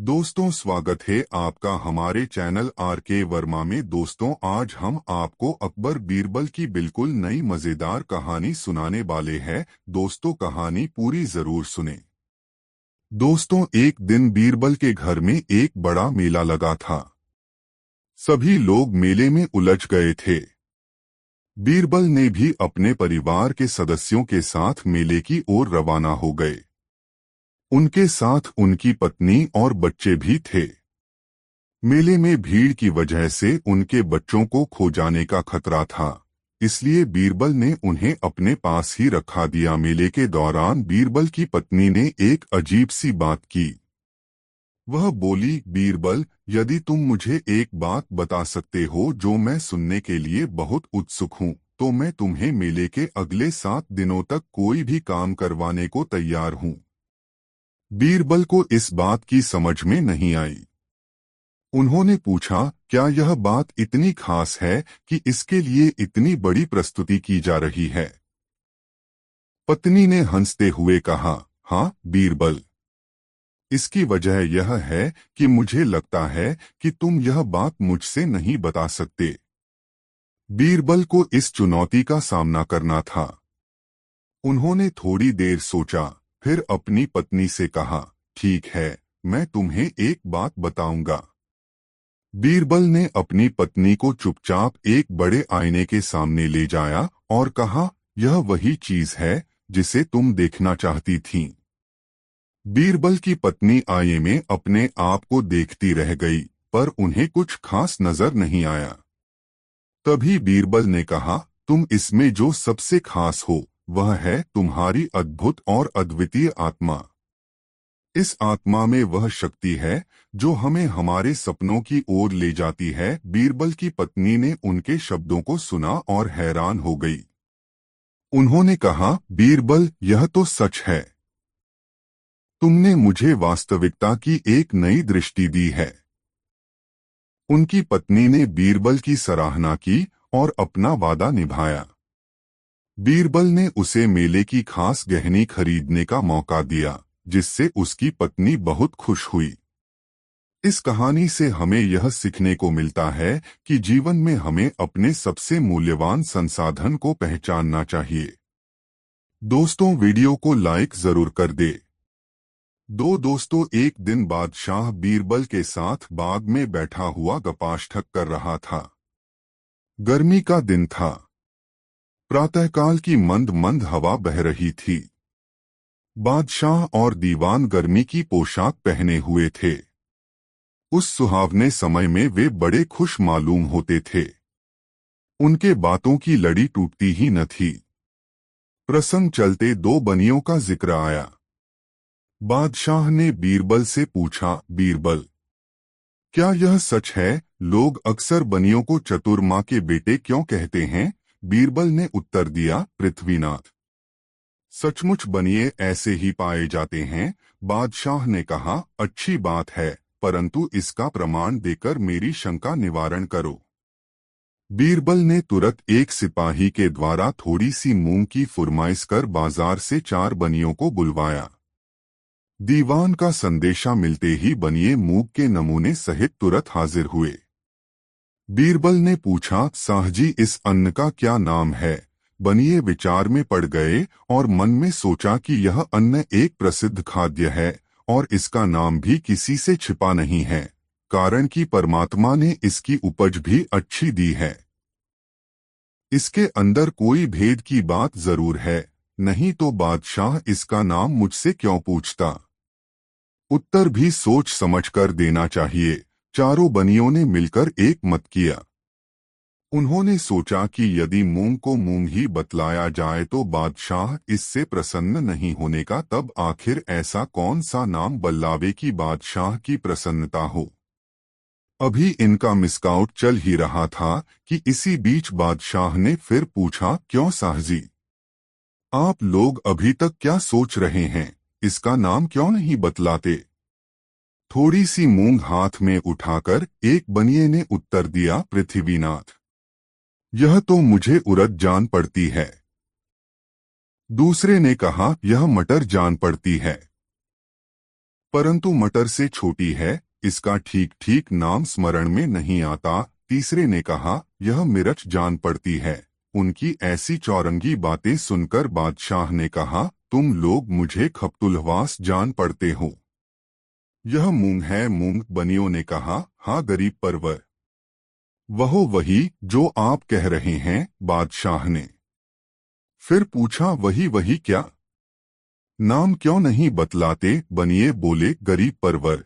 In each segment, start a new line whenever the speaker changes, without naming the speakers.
दोस्तों, स्वागत है आपका हमारे चैनल आर.के. वर्मा में। दोस्तों, आज हम आपको अकबर बीरबल की बिल्कुल नई मजेदार कहानी सुनाने वाले हैं। दोस्तों, कहानी पूरी जरूर सुने। दोस्तों, एक दिन बीरबल के घर में एक बड़ा मेला लगा था। सभी लोग मेले में उलझ गए थे। बीरबल ने भी अपने परिवार के सदस्यों के साथ मेले की ओर रवाना हो गए। उनके साथ उनकी पत्नी और बच्चे भी थे। मेले में भीड़ की वजह से उनके बच्चों को खो जाने का खतरा था, इसलिए बीरबल ने उन्हें अपने पास ही रखा दिया। मेले के दौरान बीरबल की पत्नी ने एक अजीब सी बात की। वह बोली, बीरबल, यदि तुम मुझे एक बात बता सकते हो जो मैं सुनने के लिए बहुत उत्सुक हूँ, तो मैं तुम्हें मेले के अगले 7 दिनों तक कोई भी काम करवाने को तैयार हूँ। बीरबल को इस बात की समझ में नहीं आई। उन्होंने पूछा, क्या यह बात इतनी खास है कि इसके लिए इतनी बड़ी प्रस्तुति की जा रही है? पत्नी ने हंसते हुए कहा, हाँ बीरबल, इसकी वजह यह है कि मुझे लगता है कि तुम यह बात मुझसे नहीं बता सकते। बीरबल को इस चुनौती का सामना करना था। उन्होंने थोड़ी देर सोचा, फिर अपनी पत्नी से कहा, ठीक है, मैं तुम्हें एक बात बताऊंगा। बीरबल ने अपनी पत्नी को चुपचाप एक बड़े आईने के सामने ले जाया और कहा, यह वही चीज है जिसे तुम देखना चाहती थीं। बीरबल की पत्नी आईने में अपने आप को देखती रह गई, पर उन्हें कुछ खास नजर नहीं आया। तभी बीरबल ने कहा, तुम इसमें जो सबसे खास हो वह है तुम्हारी अद्भुत और अद्वितीय आत्मा। इस आत्मा में वह शक्ति है जो हमें हमारे सपनों की ओर ले जाती है। बीरबल की पत्नी ने उनके शब्दों को सुना और हैरान हो गई। उन्होंने कहा, बीरबल, यह तो सच है। तुमने मुझे वास्तविकता की एक नई दृष्टि दी है। उनकी पत्नी ने बीरबल की सराहना की और अपना वादा निभाया। बीरबल ने उसे मेले की खास गहनी खरीदने का मौका दिया, जिससे उसकी पत्नी बहुत खुश हुई। इस कहानी से हमें यह सीखने को मिलता है कि जीवन में हमें अपने सबसे मूल्यवान संसाधन को पहचानना चाहिए। दोस्तों, वीडियो को लाइक जरूर कर दे। दोस्तों, एक दिन बादशाह बीरबल के साथ बाग में बैठा हुआ गपाष्टक कर रहा था। गर्मी का दिन था। प्रातःकाल की मंद मंद हवा बह रही थी। बादशाह और दीवान गर्मी की पोशाक पहने हुए थे। उस सुहावने समय में वे बड़े खुश मालूम होते थे। उनके बातों की लड़ी टूटती ही न थी। प्रसंग चलते 2 बनियों का जिक्र आया। बादशाह ने बीरबल से पूछा, बीरबल, क्या यह सच है लोग अक्सर बनियों को चतुर माँ के बेटे क्यों कहते हैं? बीरबल ने उत्तर दिया, पृथ्वीनाथ, सचमुच बनिए ऐसे ही पाए जाते हैं। बादशाह ने कहा, अच्छी बात है, परंतु इसका प्रमाण देकर मेरी शंका निवारण करो। बीरबल ने तुरंत एक सिपाही के द्वारा थोड़ी सी मूंग की फुरमाइश कर बाजार से 4 बनियों को बुलवाया। दीवान का संदेशा मिलते ही बनिए मूंग के नमूने सहित तुरंत हाजिर हुए। बीरबल ने पूछा, साहजी, इस अन्न का क्या नाम है? बनिए विचार में पड़ गए और मन में सोचा कि यह अन्न एक प्रसिद्ध खाद्य है और इसका नाम भी किसी से छिपा नहीं है, कारण कि परमात्मा ने इसकी उपज भी अच्छी दी है। इसके अंदर कोई भेद की बात जरूर है, नहीं तो बादशाह इसका नाम मुझसे क्यों पूछता? उत्तर भी सोच समझकर देना चाहिए। चारों बनियों ने मिलकर एक मत किया। उन्होंने सोचा कि यदि मूंग को मूंग ही बतलाया जाए तो बादशाह इससे प्रसन्न नहीं होने का, तब आखिर ऐसा कौन सा नाम बल्लावे कि बादशाह की प्रसन्नता हो। अभी इनका मिसकाउट चल ही रहा था कि इसी बीच बादशाह ने फिर पूछा, क्यों साहजी, आप लोग अभी तक क्या सोच रहे हैं? इसका नाम क्यों नहीं बतलाते? थोड़ी सी मूंग हाथ में उठाकर एक बनिए ने उत्तर दिया, पृथ्वीनाथ, यह तो मुझे उड़द जान पड़ती है। दूसरे ने कहा, यह मटर जान पड़ती है। परंतु मटर से छोटी है, इसका ठीक ठीक नाम स्मरण में नहीं आता। तीसरे ने कहा, यह मिर्च जान पड़ती है। उनकी ऐसी चौरंगी बातें सुनकर बादशाह ने कहा, तुम लोग मुझे खप्तुलवास जान पड़ते हो। यह मूंग है मूंग। बनियों ने कहा, हाँ गरीब परवर, वही जो आप कह रहे हैं। बादशाह ने फिर पूछा, वही वही क्या? नाम क्यों नहीं बतलाते? बनिए बोले, गरीब परवर,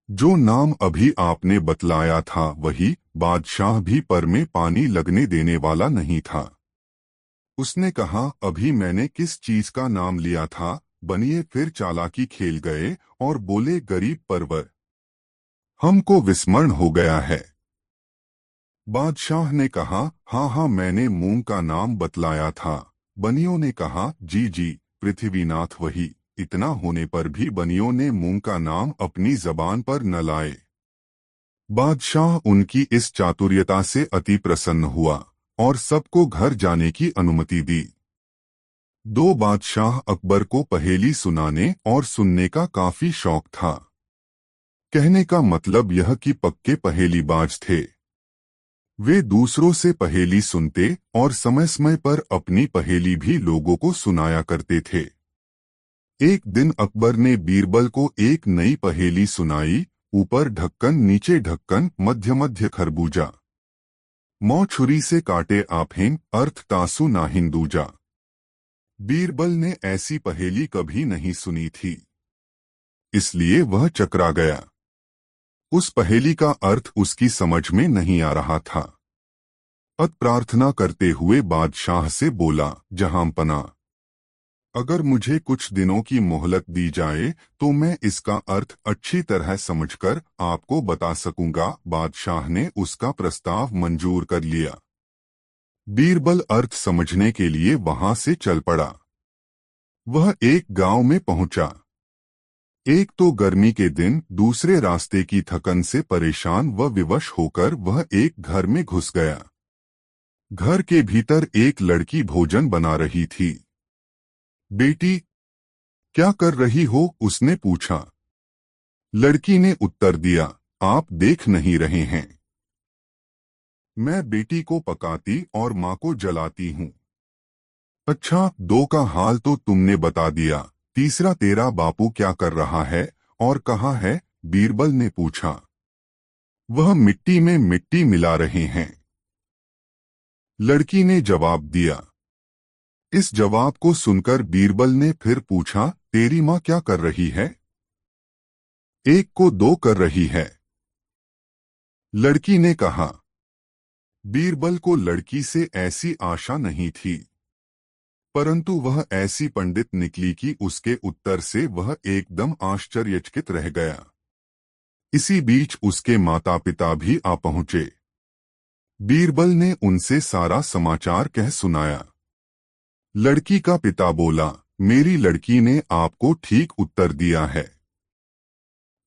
जो नाम अभी आपने बतलाया था वही। बादशाह भी पर में पानी लगने देने वाला नहीं था। उसने कहा, अभी मैंने किस चीज का नाम लिया था? बनिए फिर चालाकी खेल गए और बोले, गरीब परवर, हमको विस्मरण हो गया है। बादशाह ने कहा, हाँ हाँ, मैंने मूंग का नाम बतलाया था। बनियों ने कहा, जी जी, पृथ्वीनाथ वही। इतना होने पर भी बनियों ने मूंग का नाम अपनी जबान पर न लाए। बादशाह उनकी इस चातुर्यता से अति प्रसन्न हुआ और सबको घर जाने की अनुमति दी। दो बादशाह अकबर को पहेली सुनाने और सुनने का काफी शौक था। कहने का मतलब यह कि पक्के पहेलीबाज थे। वे दूसरों से पहेली सुनते और समय समय पर अपनी पहेली भी लोगों को सुनाया करते थे। एक दिन अकबर ने बीरबल को एक नई पहेली सुनाई। ऊपर ढक्कन, नीचे ढक्कन, मध्य मध्य खरबूजा, मौ छुरी से काटे आफेन, अर्थ तासु ना हिंदूजा। बीरबल ने ऐसी पहेली कभी नहीं सुनी थी, इसलिए वह चकरा गया। उस पहेली का अर्थ उसकी समझ में नहीं आ रहा था। अत प्रार्थना करते हुए बादशाह से बोला, जहांपना, अगर मुझे कुछ दिनों की मोहलत दी जाए तो मैं इसका अर्थ अच्छी तरह समझकर आपको बता सकूंगा। बादशाह ने उसका प्रस्ताव मंजूर कर लिया। बीरबल अर्थ समझने के लिए वहां से चल पड़ा। वह एक गांव में पहुंचा। एक तो गर्मी के दिन, दूसरे रास्ते की थकन से परेशान व विवश होकर वह एक घर में घुस गया। घर के भीतर एक लड़की भोजन बना रही थी। बेटी, क्या कर रही हो? उसने पूछा। लड़की ने उत्तर दिया, आप देख नहीं रहे हैं, मैं बेटी को पकाती और माँ को जलाती हूँ। अच्छा, दो का हाल तो तुमने बता दिया, तीसरा तेरा बापू क्या कर रहा है और कहाँ है? बीरबल ने पूछा। वह मिट्टी में मिट्टी मिला रहे हैं, लड़की ने जवाब दिया। इस जवाब को सुनकर बीरबल ने फिर पूछा, तेरी माँ क्या कर रही है? एक को दो कर रही है, लड़की ने कहा। बीरबल को लड़की से ऐसी आशा नहीं थी, परंतु वह ऐसी पंडित निकली कि उसके उत्तर से वह एकदम आश्चर्यचकित रह गया। इसी बीच उसके माता पिता भी आ पहुंचे। बीरबल ने उनसे सारा समाचार कह सुनाया। लड़की का पिता बोला, मेरी लड़की ने आपको ठीक उत्तर दिया है।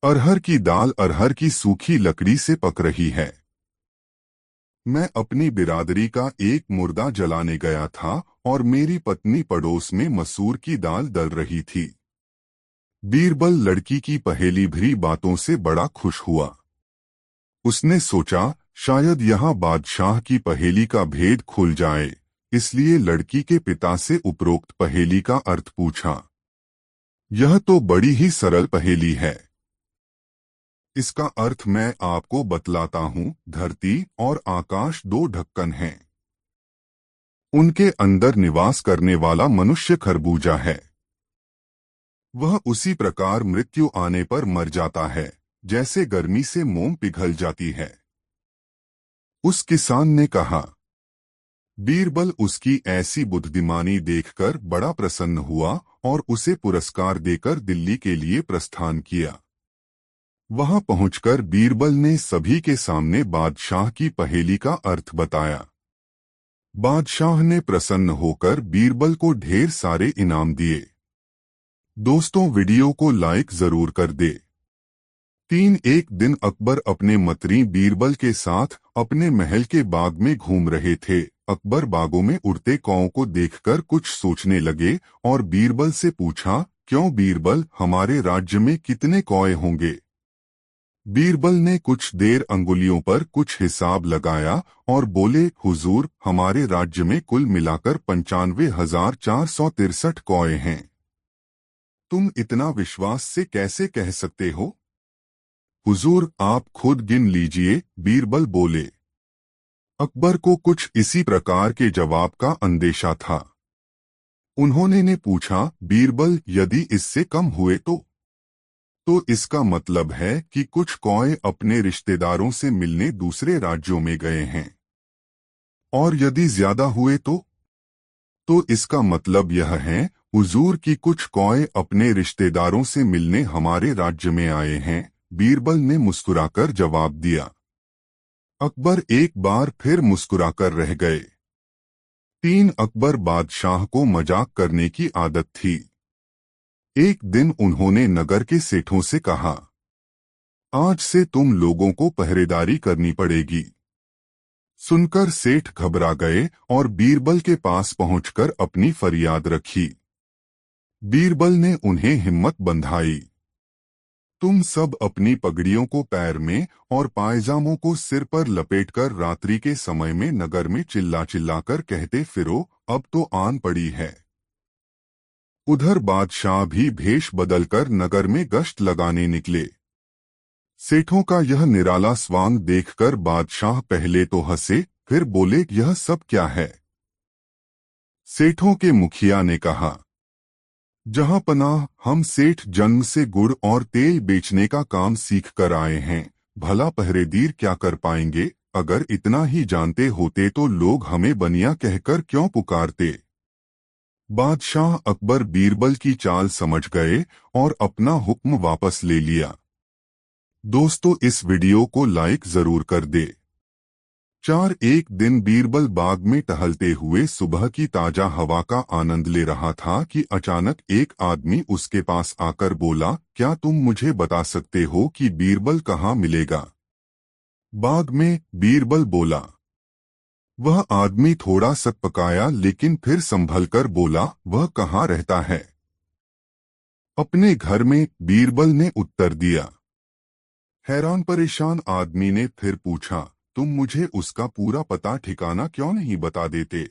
अरहर की दाल अरहर की सूखी लकड़ी से पक रही है। मैं अपनी बिरादरी का एक मुर्दा जलाने गया था और मेरी पत्नी पड़ोस में मसूर की दाल दल रही थी। बीरबल लड़की की पहेली भरी बातों से बड़ा खुश हुआ। उसने सोचा, शायद यहाँ बादशाह की पहेली का भेद खुल जाए, इसलिए लड़की के पिता से उपरोक्त पहेली का अर्थ पूछा। यह तो बड़ी ही सरल पहेली है, इसका अर्थ मैं आपको बतलाता हूँ। धरती और आकाश दो ढक्कन हैं, उनके अंदर निवास करने वाला मनुष्य खरबूजा है। वह उसी प्रकार मृत्यु आने पर मर जाता है जैसे गर्मी से मोम पिघल जाती है। उस किसान ने कहा। बीरबल उसकी ऐसी बुद्धिमानी देखकर बड़ा प्रसन्न हुआ और उसे पुरस्कार देकर दिल्ली के लिए प्रस्थान किया। वहां पहुंचकर बीरबल ने सभी के सामने बादशाह की पहेली का अर्थ बताया। बादशाह ने प्रसन्न होकर बीरबल को ढेर सारे इनाम दिए। दोस्तों, वीडियो को लाइक जरूर कर दे। एक दिन अकबर अपने मंत्री बीरबल के साथ अपने महल के बाग में घूम रहे थे। अकबर बागों में उड़ते कौओं को देखकर कुछ सोचने लगे और बीरबल से पूछा, क्यों बीरबल, हमारे राज्य में कितने कौए होंगे? बीरबल ने कुछ देर अंगुलियों पर कुछ हिसाब लगाया और बोले, हुजूर, हमारे राज्य में कुल मिलाकर 95,463 कौए हैं। तुम इतना विश्वास से कैसे कह सकते हो? हुजूर, आप खुद गिन लीजिए, बीरबल बोले। अकबर को कुछ इसी प्रकार के जवाब का अंदेशा था। उन्होंने ने पूछा, बीरबल, यदि इससे कम हुए तो इसका मतलब है कि कुछ कौए अपने रिश्तेदारों से मिलने दूसरे राज्यों में गए हैं। और यदि ज्यादा हुए तो इसका मतलब यह है, हुजूर, कि कुछ कौए अपने रिश्तेदारों से मिलने हमारे राज्य में आए हैं। बीरबल ने मुस्कुराकर जवाब दिया। अकबर एक बार फिर मुस्कुराकर रह गए। अकबर बादशाह को मजाक करने की आदत थी। एक दिन उन्होंने नगर के सेठों से कहा, आज से तुम लोगों को पहरेदारी करनी पड़ेगी। सुनकर सेठ घबरा गए और बीरबल के पास पहुंचकर अपनी फरियाद रखी। बीरबल ने उन्हें हिम्मत बंधाई। तुम सब अपनी पगड़ियों को पैर में और पायजामों को सिर पर लपेटकर रात्रि के समय में नगर में चिल्ला चिल्लाकर कहते फिरो, अब तो आन पड़ी है। उधर बादशाह भी भेष बदलकर नगर में गश्त लगाने निकले। सेठों का यह निराला स्वांग देखकर बादशाह पहले तो हंसे, फिर बोले, यह सब क्या है? सेठों के मुखिया ने कहा, जहां पनाह, हम सेठ जन्म से गुड़ और तेल बेचने का काम सीख कर आए हैं। भला पहरेदीर क्या कर पाएंगे? अगर इतना ही जानते होते तो लोग हमें बनिया कहकर क्यों पुकारते? बादशाह अकबर बीरबल की चाल समझ गए और अपना हुक्म वापस ले लिया। दोस्तों, इस वीडियो को लाइक जरूर कर दे। एक दिन बीरबल बाग में टहलते हुए सुबह की ताजा हवा का आनंद ले रहा था कि अचानक एक आदमी उसके पास आकर बोला, क्या तुम मुझे बता सकते हो कि बीरबल कहाँ मिलेगा? बाग में, बीरबल बोला। वह आदमी थोड़ा सकपकाया लेकिन फिर संभल कर बोला, वह कहाँ रहता है? अपने घर में, बीरबल ने उत्तर दिया। हैरान परेशान आदमी ने फिर पूछा, तुम मुझे उसका पूरा पता ठिकाना क्यों नहीं बता देते?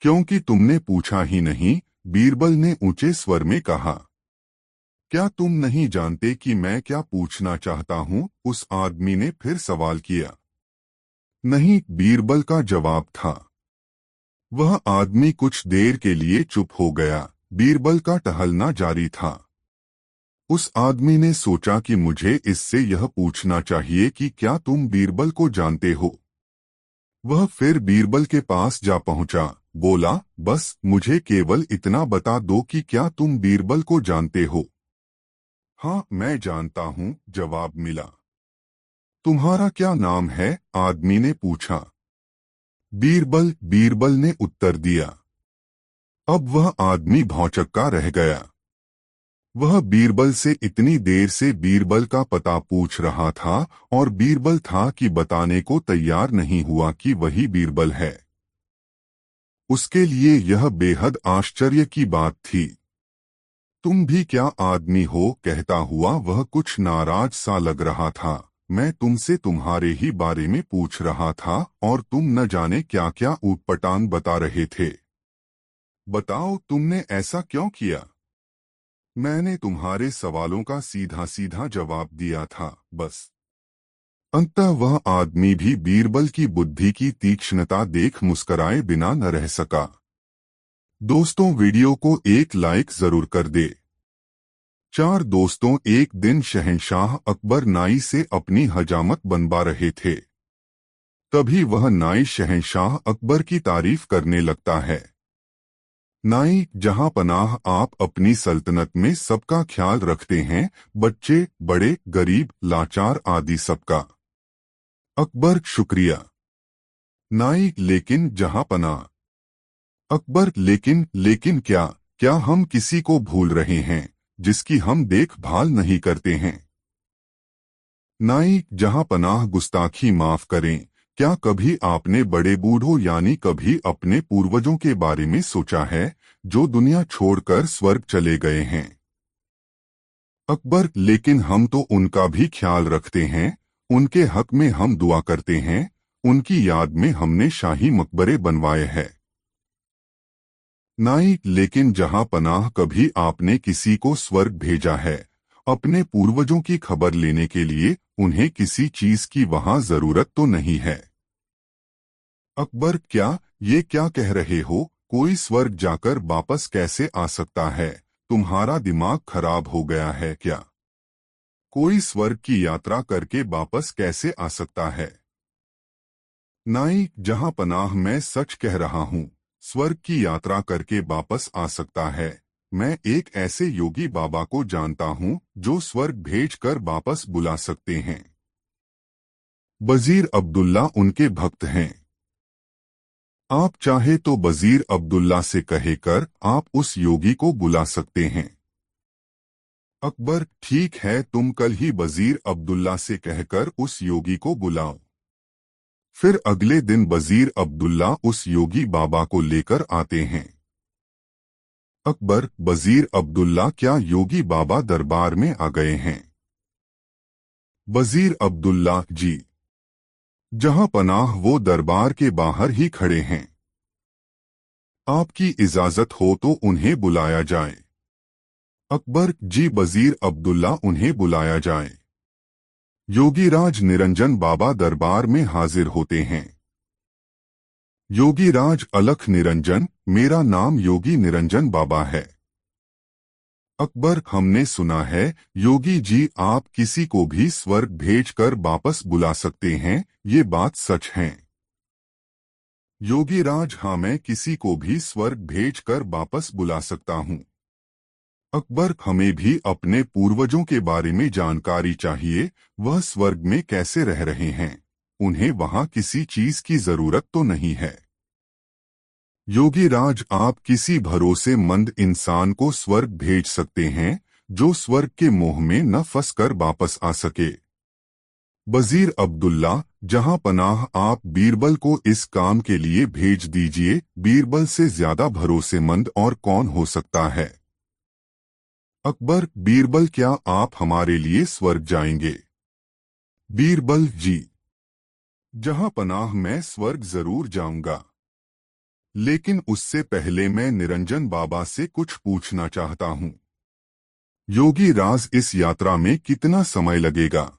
क्योंकि तुमने पूछा ही नहीं, बीरबल ने ऊंचे स्वर में कहा। क्या तुम नहीं जानते कि मैं क्या पूछना चाहता हूं? उस आदमी ने फिर सवाल किया। नहीं, बीरबल का जवाब था। वह आदमी कुछ देर के लिए चुप हो गया। बीरबल का टहलना जारी था। उस आदमी ने सोचा कि मुझे इससे यह पूछना चाहिए कि क्या तुम बीरबल को जानते हो? वह फिर बीरबल के पास जा पहुंचा, बोला, बस मुझे केवल इतना बता दो कि क्या तुम बीरबल को जानते हो? हाँ, मैं जानता हूँ, जवाब मिला। तुम्हारा क्या नाम है? आदमी ने पूछा। बीरबल ने उत्तर दिया। अब वह आदमी भौंचक्का रह गया। वह बीरबल से इतनी देर से बीरबल का पता पूछ रहा था और बीरबल था कि बताने को तैयार नहीं हुआ कि वही बीरबल है। उसके लिए यह बेहद आश्चर्य की बात थी। तुम भी क्या आदमी हो? कहता हुआ वह कुछ नाराज सा लग रहा था। मैं तुमसे तुम्हारे ही बारे में पूछ रहा था और तुम न जाने क्या क्या ऊटपटांग बता रहे थे। बताओ, तुमने ऐसा क्यों किया? मैंने तुम्हारे सवालों का सीधा सीधा जवाब दिया था, बस। अंततः वह आदमी भी बीरबल की बुद्धि की तीक्ष्णता देख मुस्कराए बिना न रह सका। दोस्तों, वीडियो को एक लाइक जरूर कर दे। दोस्तों, एक दिन शहंशाह अकबर नाई से अपनी हजामत बनवा रहे थे। तभी वह नाई शहंशाह अकबर की तारीफ करने लगता है। नाई, जहां पनाह, आप अपनी सल्तनत में सबका ख्याल रखते हैं, बच्चे, बड़े, गरीब, लाचार आदि सबका। अकबर, शुक्रिया। नाई, लेकिन जहां पनाह। अकबर, लेकिन क्या हम किसी को भूल रहे हैं जिसकी हम देखभाल नहीं करते हैं? नाई, जहां पनाह, गुस्ताखी माफ करें, क्या कभी आपने बड़े बूढ़ों यानी कभी अपने पूर्वजों के बारे में सोचा है जो दुनिया छोड़कर स्वर्ग चले गए हैं? अकबर, लेकिन हम तो उनका भी ख्याल रखते हैं, उनके हक में हम दुआ करते हैं, उनकी याद में हमने शाही मकबरे बनवाए हैं। नाई, लेकिन जहां पनाह कभी आपने किसी को स्वर्ग भेजा है अपने पूर्वजों की खबर लेने के लिए? उन्हें किसी चीज की वहां जरूरत तो नहीं है। अकबर, क्या ये क्या कह रहे हो? कोई स्वर्ग जाकर वापस कैसे आ सकता है? तुम्हारा दिमाग खराब हो गया है क्या? कोई स्वर्ग की यात्रा करके वापस कैसे आ सकता है? नाई, जहां पनाह मैं सच कह रहा हूँ, स्वर्ग की यात्रा करके वापस आ सकता है। मैं एक ऐसे योगी बाबा को जानता हूँ जो स्वर्ग भेजकर वापस बुला सकते हैं। वजीर अब्दुल्ला उनके भक्त हैं। आप चाहे तो वजीर अब्दुल्ला से कहकर आप उस योगी को बुला सकते हैं। अकबर, ठीक है, तुम कल ही वजीर अब्दुल्ला से कहकर उस योगी को बुलाओ। फिर अगले दिन वजीर अब्दुल्ला उस योगी बाबा को लेकर आते हैं। अकबर, वजीर अब्दुल्ला, क्या योगी बाबा दरबार में आ गए हैं? वजीर अब्दुल्ला, जी, जहां पनाह वो दरबार के बाहर ही खड़े हैं। आपकी इजाजत हो तो उन्हें बुलाया जाए। अकबर, जी, वजीर अब्दुल्ला, उन्हें बुलाया जाए। योगीराज निरंजन बाबा दरबार में हाजिर होते हैं। योगीराज, अलख निरंजन, मेरा नाम योगी निरंजन बाबा है। अकबर, हमने सुना है योगी जी आप किसी को भी स्वर्ग भेजकर वापस बुला सकते हैं, ये बात सच है? योगीराज, हाँ, मैं किसी को भी स्वर्ग भेजकर वापस बुला सकता हूँ। अकबर, हमें भी अपने पूर्वजों के बारे में जानकारी चाहिए, वह स्वर्ग में कैसे रह रहे हैं? उन्हें वहाँ किसी चीज की जरूरत तो नहीं है। योगीराज, आप किसी भरोसेमंद इंसान को स्वर्ग भेज सकते हैं जो स्वर्ग के मोह में न फंसकर वापस आ सके। वजीर अब्दुल्ला, जहां पनाह आप बीरबल को इस काम के लिए भेज दीजिए। बीरबल से ज्यादा भरोसेमंद और कौन हो सकता है? अकबर, बीरबल, क्या आप हमारे लिए स्वर्ग जाएंगे? बीरबल, जी, जहां पनाह मैं स्वर्ग जरूर जाऊंगा, लेकिन उससे पहले मैं निरंजन बाबा से कुछ पूछना चाहता हूँ। योगीराज, इस यात्रा में कितना समय लगेगा?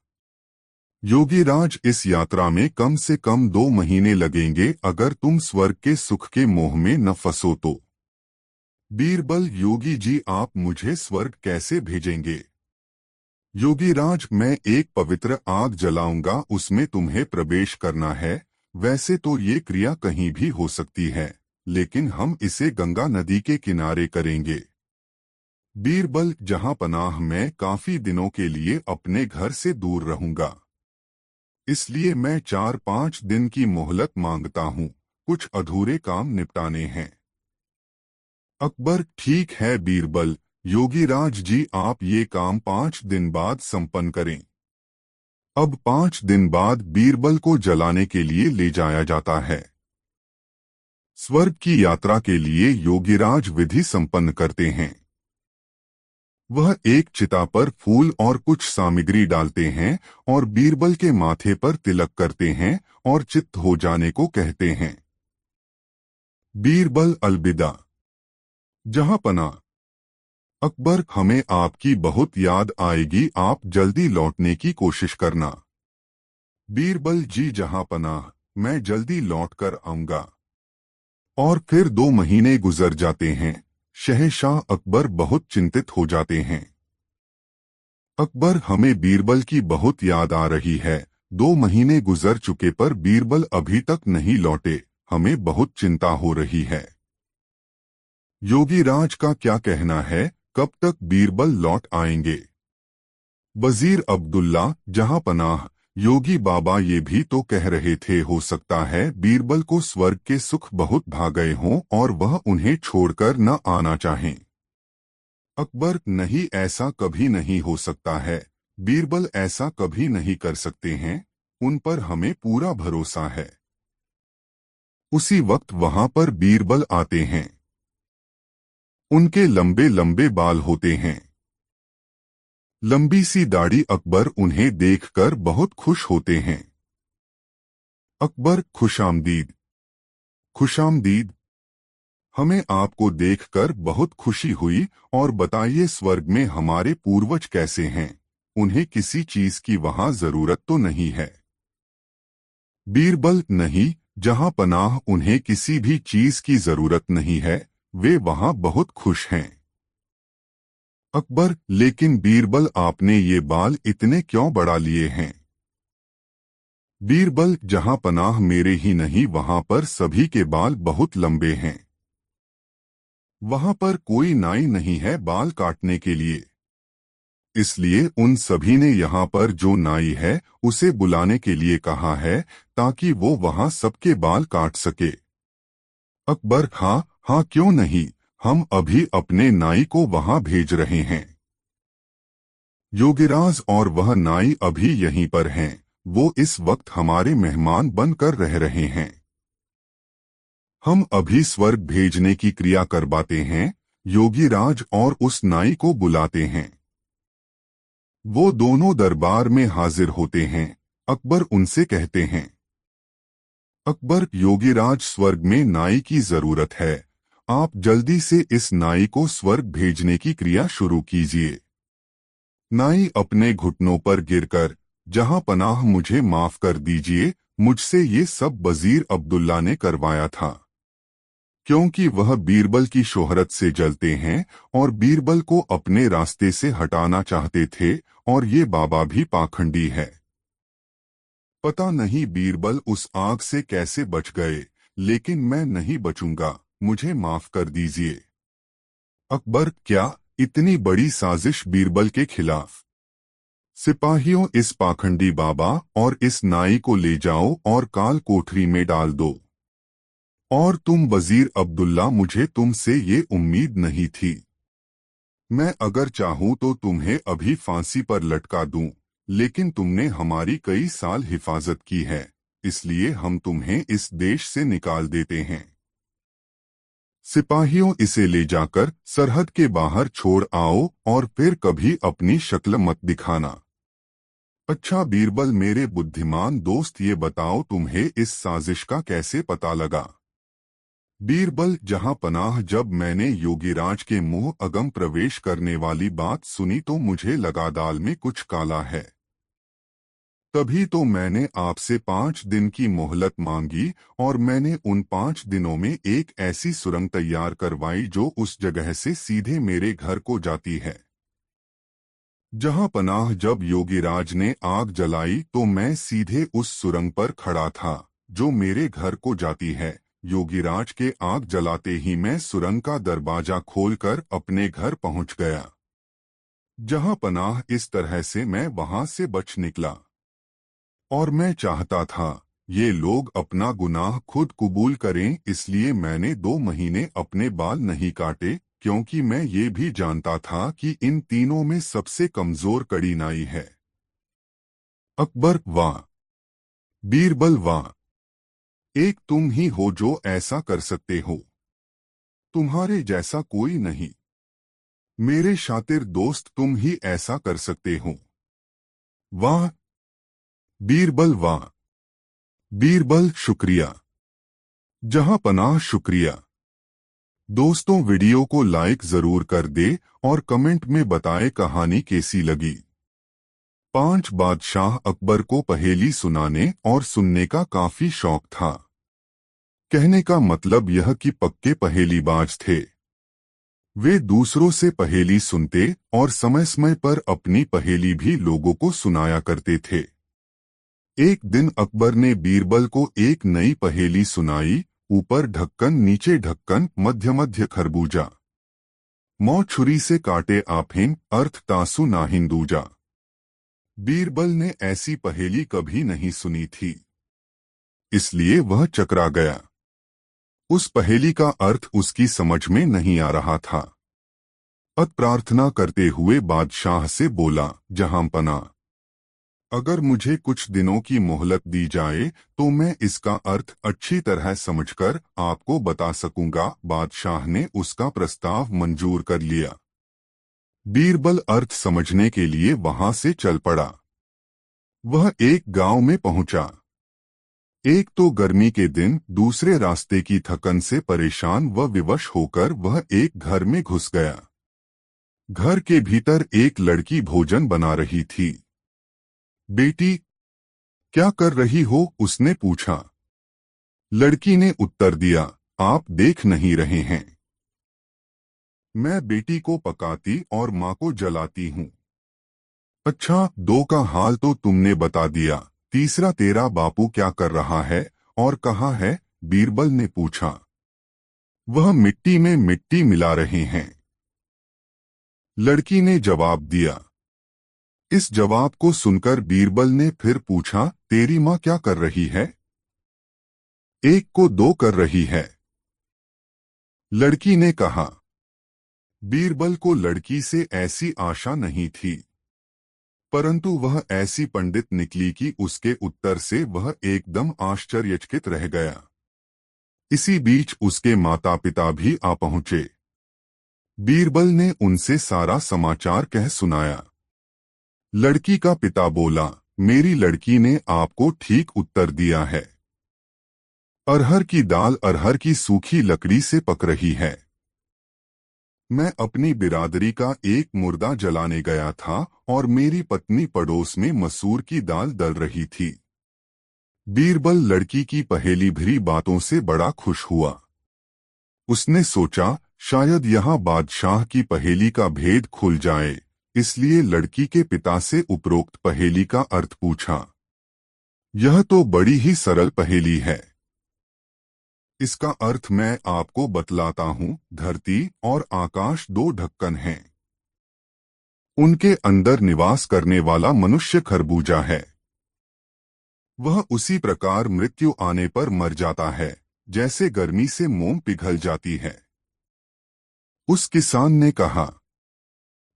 योगीराज, इस यात्रा में कम से कम 2 महीने लगेंगे अगर तुम स्वर्ग के सुख के मोह में न फंसो तो। बीरबल, योगी जी आप मुझे स्वर्ग कैसे भेजेंगे? योगीराज, मैं एक पवित्र आग जलाऊंगा, उसमें तुम्हें प्रवेश करना है। वैसे तो ये क्रिया कहीं भी हो सकती है, लेकिन हम इसे गंगा नदी के किनारे करेंगे। बीरबल, जहां पनाह मैं काफी दिनों के लिए अपने घर से दूर रहूंगा, इसलिए मैं 4-5 दिन की मोहलत मांगता हूँ, कुछ अधूरे काम निपटाने हैं। अकबर, ठीक है बीरबल, योगीराज जी आप ये काम 5 दिन बाद संपन्न करें। अब 5 दिन बाद बीरबल को जलाने के लिए ले जाया जाता है। स्वर्ग की यात्रा के लिए योगीराज विधि संपन्न करते हैं। वह एक चिता पर फूल और कुछ सामग्री डालते हैं और बीरबल के माथे पर तिलक करते हैं और चित्त हो जाने को कहते हैं। बीरबल, अलविदा। जहां पना। अकबर, हमें आपकी बहुत याद आएगी, आप जल्दी लौटने की कोशिश करना। बीरबल, जी, जहां पनाह मैं जल्दी लौटकर आऊंगा। और फिर 2 महीने गुजर जाते हैं। शहंशाह अकबर बहुत चिंतित हो जाते हैं। अकबर, हमें बीरबल की बहुत याद आ रही है। 2 महीने गुजर चुके पर बीरबल अभी तक नहीं लौटे, हमें बहुत चिंता हो रही है। योगीराज का क्या कहना है, कब तक बीरबल लौट आएंगे? वजीर अब्दुल्ला, जहां पनाह योगी बाबा ये भी तो कह रहे थे हो सकता है बीरबल को स्वर्ग के सुख बहुत भा गए हों और वह उन्हें छोड़कर न आना चाहें। अकबर, नहीं, ऐसा कभी नहीं हो सकता है। बीरबल ऐसा कभी नहीं कर सकते हैं। उन पर हमें पूरा भरोसा है। उसी वक्त वहां पर बीरबल आते हैं। उनके लंबे लंबे बाल होते हैं, लंबी सी दाढ़ी। अकबर उन्हें देखकर बहुत खुश होते हैं। अकबर, खुशामदीद। खुशामदीद। हमें आपको देखकर बहुत खुशी हुई। और बताइए, स्वर्ग में हमारे पूर्वज कैसे हैं? उन्हें किसी चीज की वहां जरूरत तो नहीं है? बीरबल, नहीं, जहां पनाह उन्हें किसी भी चीज की जरूरत नहीं है। वे वहां बहुत खुश हैं। अकबर, लेकिन बीरबल, आपने ये बाल इतने क्यों बढ़ा लिए हैं? बीरबल, जहां पनाह मेरे ही नहीं, वहां पर सभी के बाल बहुत लंबे हैं। वहां पर कोई नाई नहीं है बाल काटने के लिए, इसलिए उन सभी ने यहाँ पर जो नाई है उसे बुलाने के लिए कहा है, ताकि वो वहां सबके बाल काट सके। अकबर, हाँ हाँ, क्यों नहीं, हम अभी अपने नाई को वहां भेज रहे हैं। योगीराज और वह नाई अभी यहीं पर हैं। वो इस वक्त हमारे मेहमान बनकर रह रहे हैं। हम अभी स्वर्ग भेजने की क्रिया करवाते हैं। योगीराज और उस नाई को बुलाते हैं। वो दोनों दरबार में हाजिर होते हैं। अकबर उनसे कहते हैं, अकबर, योगीराज, स्वर्ग में नाई की जरूरत है। आप जल्दी से इस नाई को स्वर्ग भेजने की क्रिया शुरू कीजिए। नाई अपने घुटनों पर गिरकर, जहां पनाह, मुझे माफ कर दीजिए, मुझसे ये सब वजीर अब्दुल्ला ने करवाया था। क्योंकि वह बीरबल की शोहरत से जलते हैं और बीरबल को अपने रास्ते से हटाना चाहते थे, और ये बाबा भी पाखंडी है। पता नहीं बीरबल उस आग से कैसे बच गए, लेकिन मैं नहीं बचूंगा, मुझे माफ कर दीजिए। अकबर, क्या इतनी बड़ी साजिश बीरबल के खिलाफ? सिपाहियों, इस पाखंडी बाबा और इस नाई को ले जाओ और काल कोठरी में डाल दो। और तुम वजीर अब्दुल्ला, मुझे तुमसे ये उम्मीद नहीं थी। मैं अगर चाहूं तो तुम्हें अभी फांसी पर लटका दूं, लेकिन तुमने हमारी कई साल हिफाजत की है, इसलिए हम तुम्हें इस देश से निकाल देते हैं। सिपाहियों, इसे ले जाकर सरहद के बाहर छोड़ आओ और फिर कभी अपनी शक्ल मत दिखाना। अच्छा बीरबल, मेरे बुद्धिमान दोस्त, ये बताओ तुम्हें इस साजिश का कैसे पता लगा? बीरबल, जहां पनाह, जब मैंने योगीराज के मुंह अगम प्रवेश करने वाली बात सुनी तो मुझे लगा दाल में कुछ काला है। तभी तो मैंने आपसे 5 दिन की मोहलत मांगी, और मैंने उन 5 दिनों में एक ऐसी सुरंग तैयार करवाई जो उस जगह से सीधे मेरे घर को जाती है। जहां पनाह, जब योगीराज ने आग जलाई तो मैं सीधे उस सुरंग पर खड़ा था जो मेरे घर को जाती है। योगीराज के आग जलाते ही मैं सुरंग का दरवाजा खोलकर अपने घर पहुंच गया। जहां पनाह, इस तरह से मैं वहां से बच निकला। और मैं चाहता था ये लोग अपना गुनाह खुद कबूल करें, इसलिए मैंने 2 महीने अपने बाल नहीं काटे, क्योंकि मैं ये भी जानता था कि इन तीनों में सबसे कमजोर कड़ी नाई है। अकबर, वाह! बीरबल, वाह! एक तुम ही हो जो ऐसा कर सकते हो। तुम्हारे जैसा कोई नहीं। मेरे शातिर दोस्त, तुम ही ऐसा कर सकते हो। वाह बीरबल, वाह! बीरबल, शुक्रिया। जहां पनाह, शुक्रिया। दोस्तों, वीडियो को लाइक जरूर कर दे और कमेंट में बताएं कहानी कैसी लगी। 5 बादशाह। अकबर को पहेली सुनाने और सुनने का काफी शौक था। कहने का मतलब यह कि पक्के पहेलीबाज थे। वे दूसरों से पहेली सुनते और समय समय पर अपनी पहेली भी लोगों को सुनाया करते थे। एक दिन अकबर ने बीरबल को एक नई पहेली सुनाई। ऊपर ढक्कन, नीचे ढक्कन, मध्य मध्य खरबूजा। मौ छुरी से काटे आफिन, अर्थ तासु नाहिन दूजा। बीरबल ने ऐसी पहेली कभी नहीं सुनी थी, इसलिए वह चकरा गया। उस पहेली का अर्थ उसकी समझ में नहीं आ रहा था। अत प्रार्थना करते हुए बादशाह से बोला, जहां पना, अगर मुझे कुछ दिनों की मोहलत दी जाए तो मैं इसका अर्थ अच्छी तरह समझकर आपको बता सकूंगा। बादशाह ने उसका प्रस्ताव मंजूर कर लिया। बीरबल अर्थ समझने के लिए वहां से चल पड़ा। वह एक गांव में पहुंचा। एक तो गर्मी के दिन, दूसरे रास्ते की थकन से परेशान व विवश होकर वह एक घर में घुस गया। घर के भीतर एक लड़की भोजन बना रही थी। बेटी, क्या कर रही हो? उसने पूछा। लड़की ने उत्तर दिया, आप देख नहीं रहे हैं, मैं बेटी को पकाती और माँ को जलाती हूँ। अच्छा, दो का हाल तो तुमने बता दिया, तीसरा तेरा बापू क्या कर रहा है और कहाँ है? बीरबल ने पूछा। वह मिट्टी में मिट्टी मिला रहे हैं, लड़की ने जवाब दिया। इस जवाब को सुनकर बीरबल ने फिर पूछा, तेरी माँ क्या कर रही है? एक को दो कर रही है, लड़की ने कहा। बीरबल को लड़की से ऐसी आशा नहीं थी, परंतु वह ऐसी पंडित निकली कि उसके उत्तर से वह एकदम आश्चर्यचकित रह गया। इसी बीच उसके माता पिता भी आ पहुंचे। बीरबल ने उनसे सारा समाचार कह सुनाया। लड़की का पिता बोला, मेरी लड़की ने आपको ठीक उत्तर दिया है। अरहर की दाल अरहर की सूखी लकड़ी से पक रही है। मैं अपनी बिरादरी का एक मुर्दा जलाने गया था और मेरी पत्नी पड़ोस में मसूर की दाल दल रही थी। बीरबल लड़की की पहेली भरी बातों से बड़ा खुश हुआ। उसने सोचा, शायद यहाँ बादशाह की पहेली का भेद खुल जाए, इसलिए लड़की के पिता से उपरोक्त पहेली का अर्थ पूछा। यह तो बड़ी ही सरल पहेली है। इसका अर्थ मैं आपको बतलाता हूँ। धरती और आकाश दो ढक्कन हैं। उनके अंदर निवास करने वाला मनुष्य खरबूजा है। वह उसी प्रकार मृत्यु आने पर मर जाता है, जैसे गर्मी से मोम पिघल जाती है। उस किसान ने कहा।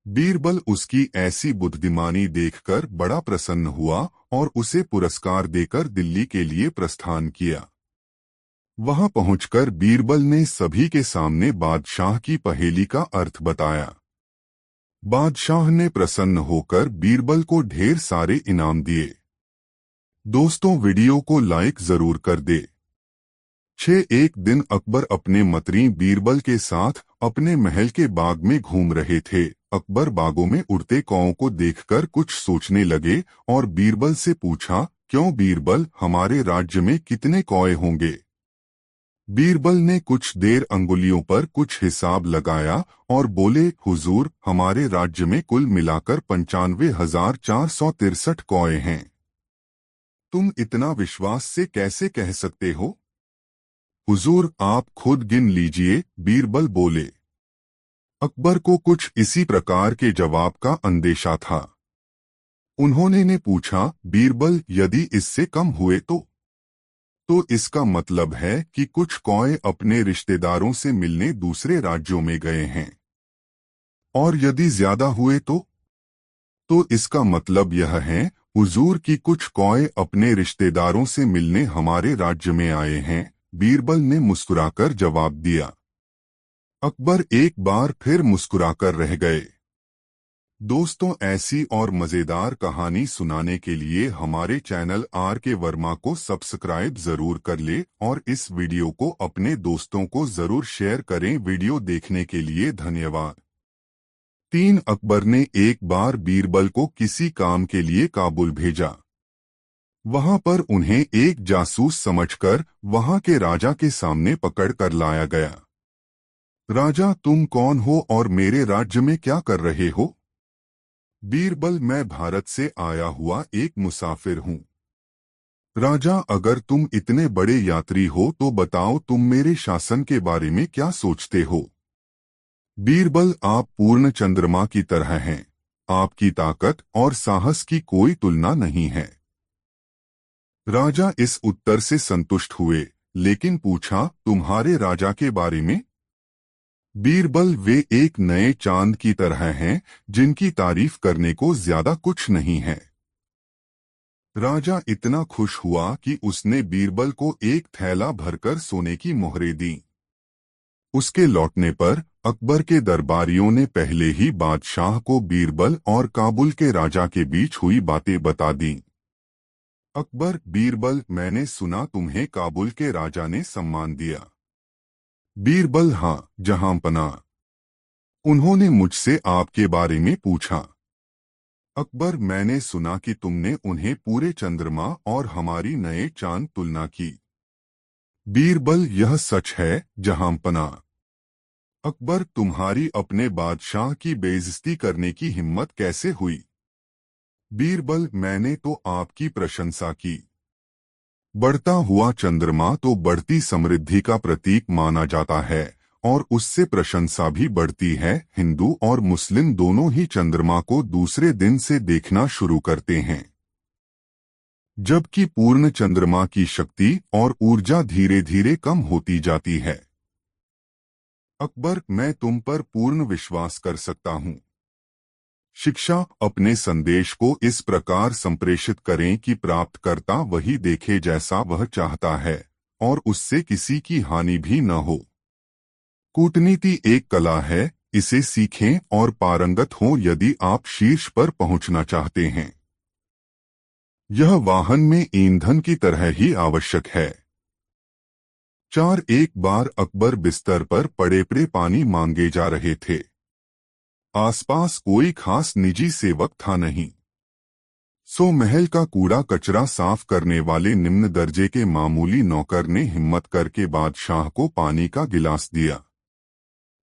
बीरबल उसकी ऐसी बुद्धिमानी देखकर बड़ा प्रसन्न हुआ और उसे पुरस्कार देकर दिल्ली के लिए प्रस्थान किया। वहां पहुंचकर बीरबल ने सभी के सामने बादशाह की पहेली का अर्थ बताया। बादशाह ने प्रसन्न होकर बीरबल को ढेर सारे इनाम दिए। दोस्तों, वीडियो को लाइक जरूर कर दे। एक दिन अकबर अपने मंत्री बीरबल के साथ अपने महल के बाग में घूम रहे थे। अकबर बागों में उड़ते कौओं को देखकर कुछ सोचने लगे और बीरबल से पूछा, क्यों बीरबल, हमारे राज्य में कितने कौए होंगे? बीरबल ने कुछ देर अंगुलियों पर कुछ हिसाब लगाया और बोले, हुजूर, हमारे राज्य में कुल मिलाकर 95,463 कौए हैं। तुम इतना विश्वास से कैसे कह सकते हो? हुजूर, आप खुद गिन लीजिए, बीरबल बोले। अकबर को कुछ इसी प्रकार के जवाब का अंदेशा था। उन्होंने ने पूछा, बीरबल, यदि इससे कम हुए तो इसका मतलब है कि कुछ कौए अपने रिश्तेदारों से मिलने दूसरे राज्यों में गए हैं। और यदि ज्यादा हुए तो इसका मतलब यह है, हुजूर, कि कुछ कौए अपने रिश्तेदारों से मिलने हमारे राज्य में आए हैं। बीरबल ने मुस्कुराकर जवाब दिया। अकबर एक बार फिर मुस्कुराकर रह गए। दोस्तों, ऐसी और मजेदार कहानी सुनाने के लिए हमारे चैनल RK वर्मा को सब्सक्राइब जरूर कर ले और इस वीडियो को अपने दोस्तों को जरूर शेयर करें। वीडियो देखने के लिए धन्यवाद। अकबर ने एक बार बीरबल को किसी काम के लिए काबुल भेजा। वहां पर उन्हें एक जासूस समझकर वहां के राजा के सामने पकड़ कर लाया गया। राजा, तुम कौन हो और मेरे राज्य में क्या कर रहे हो? बीरबल, मैं भारत से आया हुआ एक मुसाफिर हूँ। राजा, अगर तुम इतने बड़े यात्री हो तो बताओ, तुम मेरे शासन के बारे में क्या सोचते हो? बीरबल, आप पूर्ण चंद्रमा की तरह हैं। आपकी ताकत और साहस की कोई तुलना नहीं है। राजा इस उत्तर से संतुष्ट हुए, लेकिन पूछा, तुम्हारे राजा के बारे में? बीरबल, वे एक नए चांद की तरह हैं, जिनकी तारीफ करने को ज्यादा कुछ नहीं है। राजा इतना खुश हुआ कि उसने बीरबल को एक थैला भरकर सोने की मोहरें दी। उसके लौटने पर अकबर के दरबारियों ने पहले ही बादशाह को बीरबल और काबुल के राजा के बीच हुई बातें बता दी। अकबर, बीरबल, मैंने सुना तुम्हें काबुल के राजा ने सम्मान दिया। बीरबल, हाँ जहांपनाह, उन्होंने मुझसे आपके बारे में पूछा। अकबर, मैंने सुना कि तुमने उन्हें पूरे चंद्रमा और हमारी नए चांद तुलना की। बीरबल, यह सच है जहांपनाह। अकबर, तुम्हारी अपने बादशाह की बेइज्जती करने की हिम्मत कैसे हुई? बीरबल, मैंने तो आपकी प्रशंसा की। बढ़ता हुआ चंद्रमा तो बढ़ती समृद्धि का प्रतीक माना जाता है और उससे प्रशंसा भी बढ़ती है। हिंदू और मुस्लिम दोनों ही चंद्रमा को दूसरे दिन से देखना शुरू करते हैं, जबकि पूर्ण चंद्रमा की शक्ति और ऊर्जा धीरे धीरे कम होती जाती है। अकबर, मैं तुम पर पूर्ण विश्वास कर सकता हूँ। शिक्षा, अपने संदेश को इस प्रकार संप्रेषित करें कि प्राप्तकर्ता वही देखे जैसा वह चाहता है और उससे किसी की हानि भी न हो। कूटनीति एक कला है, इसे सीखें और पारंगत हों यदि आप शीर्ष पर पहुंचना चाहते हैं। यह वाहन में ईंधन की तरह ही आवश्यक है। 4 एक बार अकबर बिस्तर पर पड़े पड़े पानी मांगे जा रहे थे। आसपास कोई खास निजी सेवक था नहीं। सो महल का कूड़ा कचरा साफ करने वाले निम्न दर्जे के मामूली नौकर ने हिम्मत करके बादशाह को पानी का गिलास दिया।